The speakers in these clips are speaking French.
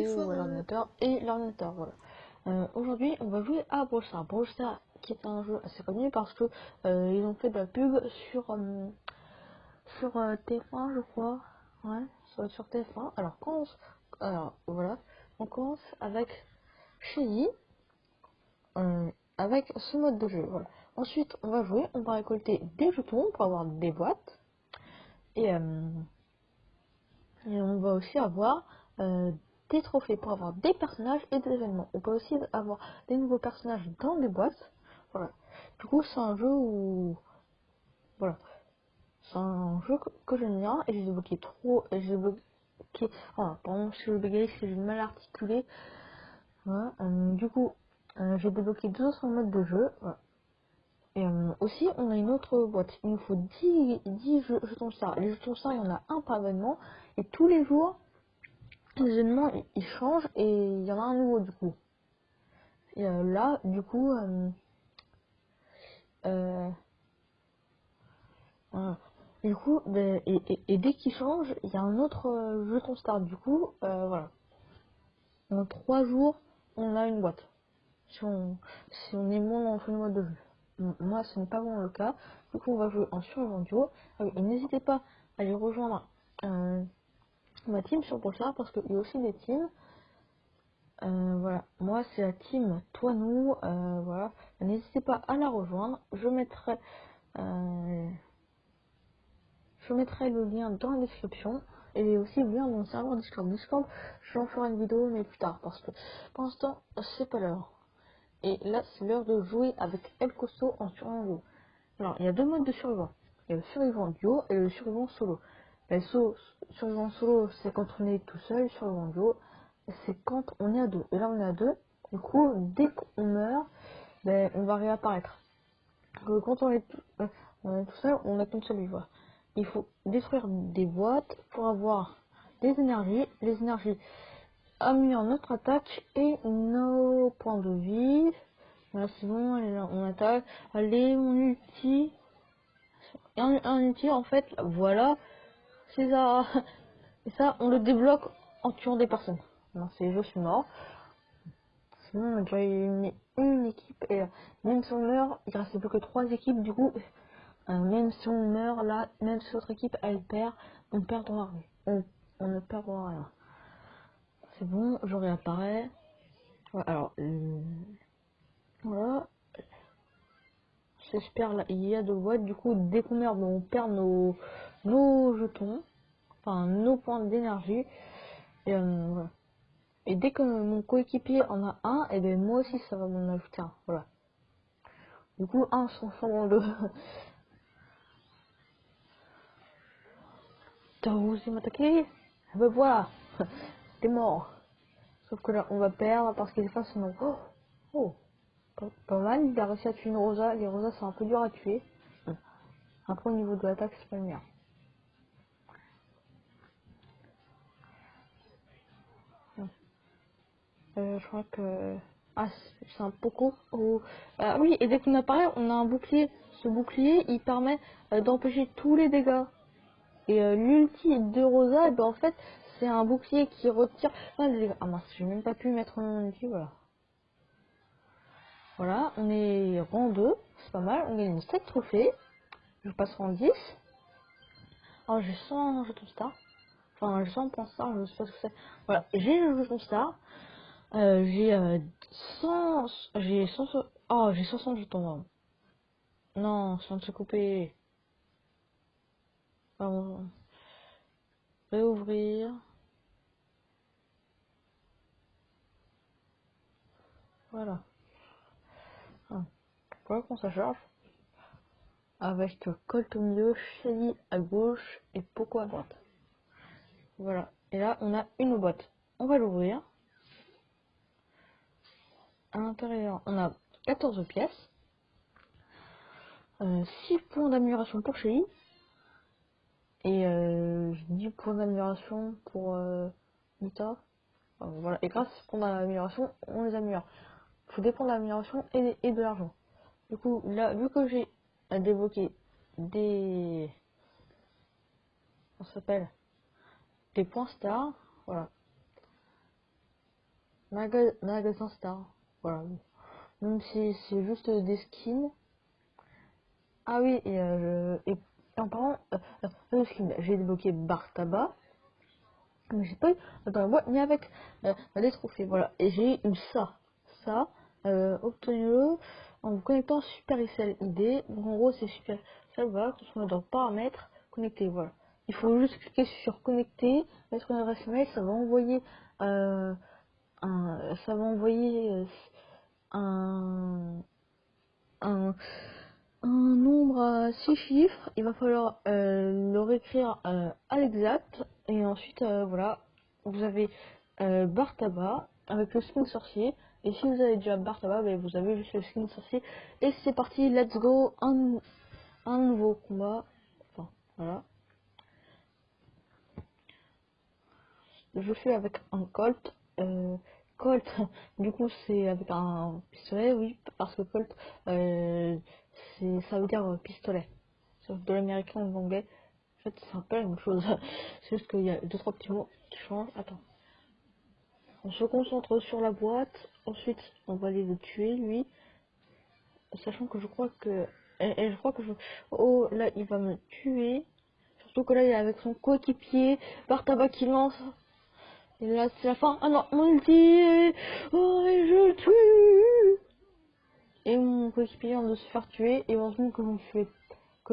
ou à l'ordinateur et l'ordinateur. Voilà. Aujourd'hui, on va jouer à Brawl Stars. Brawl Stars, qui est un jeu assez connu parce que ils ont fait de la pub sur TF1, je crois. Ouais, sur TF1. Alors voilà, on commence avec Shelly, avec ce mode de jeu. Voilà. Ensuite, on va jouer, on va récolter des jetons pour avoir des boîtes. Et on va aussi avoir des trophées pour avoir des personnages et des événements. On peut aussi avoir des nouveaux personnages dans des boîtes. Voilà. Du coup, c'est un jeu où... Voilà. C'est un jeu que j'aime bien et j'ai débloqué trop... J'ai débloqué... Ah, pardon, si je bégaye, si j'ai mal articulé. Voilà. Du coup, j'ai débloqué deux autres modes de jeu. Voilà. Et aussi, on a une autre boîte. Il nous faut 10 jetons stars. Les jetons stars, il y en a un par événement. Et tous les jours, les événements ils changent et il y en a un nouveau du coup. Et là, du coup, voilà. Du coup, et dès qu'il change, il y a un autre jeton star. Du coup, voilà. En 3 jours, on a une boîte. Si on est moins dans le mode de jeu. Moi, ce n'est pas vraiment le cas. Du coup, on va jouer en survivant duo. Et n'hésitez pas à aller rejoindre ma team sur Brawl Stars parce qu'il y a aussi des teams. Voilà, moi c'est la team Toi Nous, voilà, n'hésitez pas à la rejoindre, euh, je mettrai le lien dans la description et aussi le lien dans le serveur Discord, j'en ferai une vidéo mais plus tard parce que pour l'instant c'est pas l'heure. Et là c'est l'heure de jouer avec El Costo en survivant duo. Alors il y a deux modes de survivant, il y a le survivant duo et le survivant solo. Le survivant solo c'est quand on est tout seul, survivant duo c'est quand on est à deux. Et là on est à deux, du coup dès qu'on meurt, ben, on va réapparaître. Quand on est tout seul, on a qu'une seule vie. Voilà. Il faut détruire des boîtes pour avoir des énergies. Les énergies améliorent notre attaque et nos points de vie. Voilà, c'est bon, on attaque. Allez, mon ulti. Un ulti, en fait, voilà, c'est ça. Et ça, on le débloque en tuant des personnes. Non, je suis mort. Sinon, on a déjà une équipe et même si on meurt, il reste plus que 3 équipes. Du coup, même si on meurt là, même si notre équipe elle perd, on perdra rien. On ne perdra rien. C'est bon, je réapparais. Ouais, alors, voilà. J'espère là, il y a de boîtes. Du coup, dès qu'on meurt, on perd nos jetons, enfin nos points d'énergie. Et, voilà. Et dès que mon coéquipier en a un, et bien moi aussi ça va m'en ajouter un. Voilà. Du coup, un sans dans le. T'as osé m'attaquer? Ben voilà, t'es mort. Sauf que là, on va perdre parce qu'il est face son. Oh, pas mal, il a réussi à tuer une Rosa. Les Rosas, c'est un peu dur à tuer. Après, au niveau de l'attaque, c'est pas le meilleur. Je crois que. Ah, c'est un Poco. Oh. Oui, et dès qu'on apparaît, on a un bouclier. Ce bouclier, il permet d'empêcher tous les dégâts. Et l'ulti de Rosa, ben, en fait, c'est un bouclier qui retire. Ah, les dégâts. Ah mince, j'ai même pas pu mettre mon ulti, voilà. Voilà, on est rang 2, c'est pas mal, on gagne 7 trophées. Je passe rang 10. Alors j'ai 100 jetons star. Enfin, j'ai 100 points star, je sais pas ce que c'est. Voilà, j'ai le jeton star. J'ai 100. J'ai 100. Oh, j'ai 60 jetons. Non, ça vient de se couper. Pardon. Réouvrir. Voilà. Voilà qu'on ça charge. Avec Colt au milieu, Shelly à gauche et Poco à droite. Voilà. Et là, on a une boîte. On va l'ouvrir. À l'intérieur, on a 14 pièces. 6 points d'amélioration pour Shelly. Et 10 points d'amélioration pour Nita. Voilà. Et grâce aux points d'amélioration, on les améliore. Il faut des points d'amélioration et de l'argent. Du coup, là, vu que j'ai débloqué des... On s'appelle des points stars. Voilà. magasin Star. Voilà. Même si c'est juste des skins. Ah oui, et en parlant de skins, j'ai débloqué Bar Tabac. Mais j'ai pas eu dans la boîte ni avec des trophées. Voilà. Et j'ai eu ça, obtenez-le en vous connectant à Super SL ID. Donc en gros c'est Super SL, voilà, tout ce qu'on a dans paramètres, connecter, voilà. Il faut juste cliquer sur connecter, mettre une adresse mail, ça va envoyer ça va envoyer un, un, un nombre à 6 chiffres. Il va falloir le réécrire à l'exact. Et ensuite, voilà, vous avez Bar Tabac avec le skin sorcier. Et si vous avez déjà Bar Tabac, ben, vous avez juste le skin sorcier. Et c'est parti, let's go, un nouveau combat. Enfin, voilà. Je suis avec un Colt. Colt, du coup, c'est avec un pistolet, oui, parce que Colt, ça veut dire pistolet. C'est de l'américain ou de l'anglais. En fait, c'est un peu la même chose. C'est juste qu'il y a deux, trois petits mots qui changent. Attends. On se concentre sur la boîte. Ensuite, on va aller le tuer, lui. Sachant que je crois que. Et je crois que je. Oh, là, il va me tuer. Surtout que là, il est avec son coéquipier. Bar Tabac qui lance. Et là, c'est la fin. Ah non, mon ulti. Oh, et je le tue. Et mon coéquipier vient de se faire tuer. Et heureusement que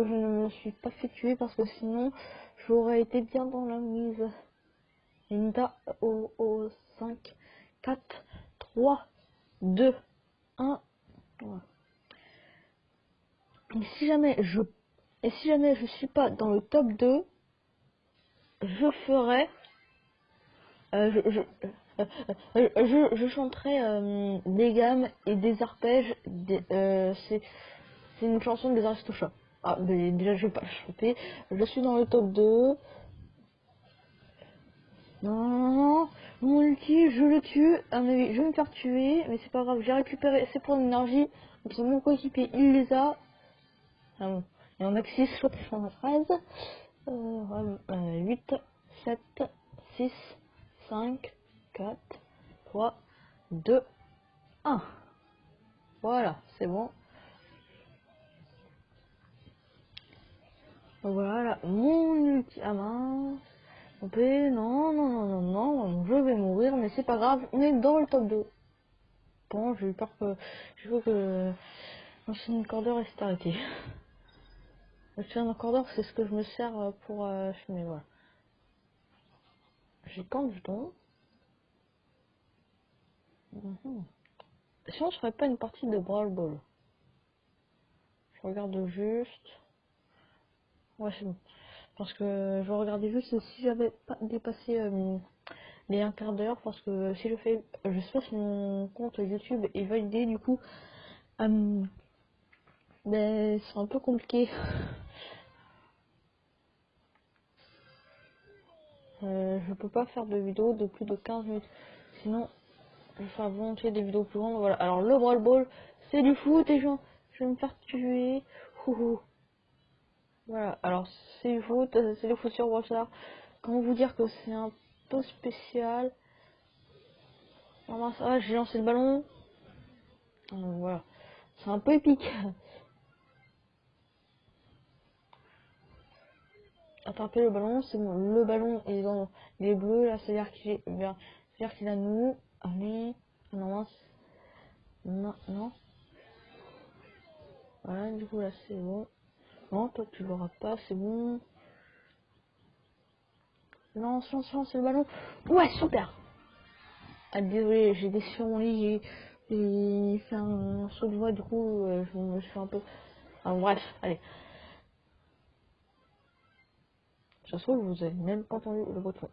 je ne me suis pas fait tuer parce que sinon, j'aurais été bien dans la mise. Linda au 5, 4, 3, 2, 1. Voilà. Et si jamais je suis pas dans le top 2, je ferai je chanterai des gammes et des arpèges. C'est une chanson des Aristochats. Ah, mais déjà, je vais pas le chanter. Je suis dans le top 2. Non, mon ulti, je le tue. Ah, mais oui, je vais me faire tuer, mais c'est pas grave. J'ai récupéré ses points d'énergie. Donc, c'est mon coéquipier, il les a. Ah bon. Et on a que 6 soit 13. 8, 7, 6, 5, 4, 3, 2, 1. Voilà, c'est bon. Voilà, mon ulti. Ah mince. Non, non, non, non, non, je vais mourir, mais c'est pas grave, on est dans le top 2. Bon, j'ai eu peur que. Je veux que l'ancien cordeur s'est arrêté. Le chaîne cordeur, c'est ce que je me sers pour filmer, voilà. J'ai quand du temps. Sinon, je ferais pas une partie de Brawl Ball. Je regarde juste. Ouais, c'est bon. Parce que je regardais juste si j'avais pas dépassé les un quart d'heure. Parce que si je fais. Je sais pas si mon compte YouTube est validé, du coup. Mais c'est un peu compliqué. Je peux pas faire de vidéos de plus de 15 minutes. Sinon, je ferai volontiers des vidéos plus grandes. Voilà. Alors, le Brawl Ball, c'est du foot et je vais me faire tuer. Ouhou. Voilà. Alors, c'est du foot, c'est du foot sur WhatsApp. Comment vous dire que c'est un peu spécial. Ça va, j'ai lancé le ballon. Donc, voilà. C'est un peu épique. Attraper le ballon, c'est bon. Le ballon il est bleu, là, c'est-à-dire qu'il a nous. Allez. Non, mince. Non, non. Voilà, du coup, là, c'est bon. Non, toi, tu l'auras pas, c'est bon. Lance, lance, lance le ballon. Ouais, super. Ah, désolé, j'ai des sur mon lit, j'ai fait un saut de voix, du coup, je me suis un peu... Enfin, bref, allez. Ça se trouve, vous avez même pas entendu le bouton.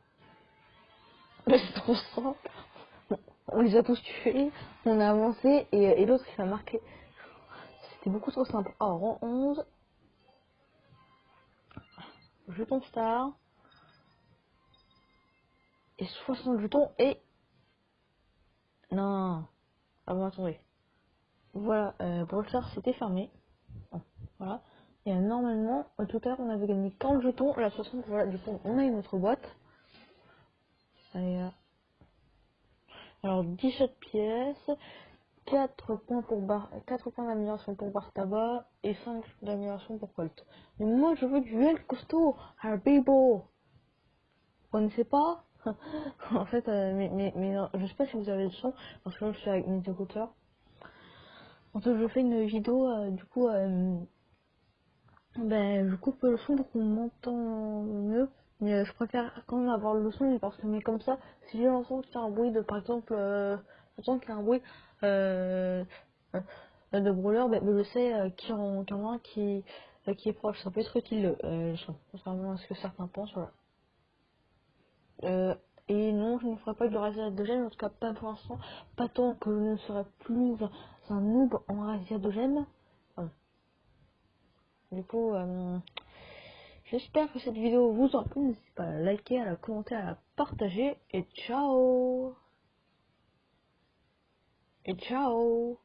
C'est trop simple. On les a tous tués, on a avancé, et l'autre, il a marqué. C'était beaucoup trop simple. Alors, rang 11, jeton star, et 60 jetons, et... Non. Ah bon, attendez. Voilà, Brawl Stars c'était fermé. Bon, voilà. Et normalement, tout à l'heure on avait gagné 40 jetons, là 60, voilà, du coup on a une autre boîte. Allez, là. Alors 17 pièces, 4 points pour 4 points d'amélioration pour Bartaba et 5 d'amélioration pour Colt. Mais moi je veux du L costaud, Harbibo. Vous connaissez pas? En fait, mais non, je sais pas si vous avez le son, parce que là je suis avec mes écouteurs. En fait, je fais une vidéo, du coup, ben, je coupe le son pour qu'on m'entend mieux. Mais je préfère quand même avoir le son, parce que mais comme ça, si j'ai l'impression qu'il y a un bruit de, par exemple, j'entends qu'il y a un bruit euh, de brûleur, ben, je sais qu'il y en a un qui est proche. Ça peut être utile, le son, contrairement à ce que certains pensent, voilà. Euh, et non, je ne ferai pas de razzia de gemme, en tout cas pas pour l'instant, pas tant que je ne serai plus un noob en razzia de gemme. Voilà. Du coup, j'espère que cette vidéo vous aura plu. N'hésitez pas à la liker, à la commenter, à la partager. Et ciao! Et ciao!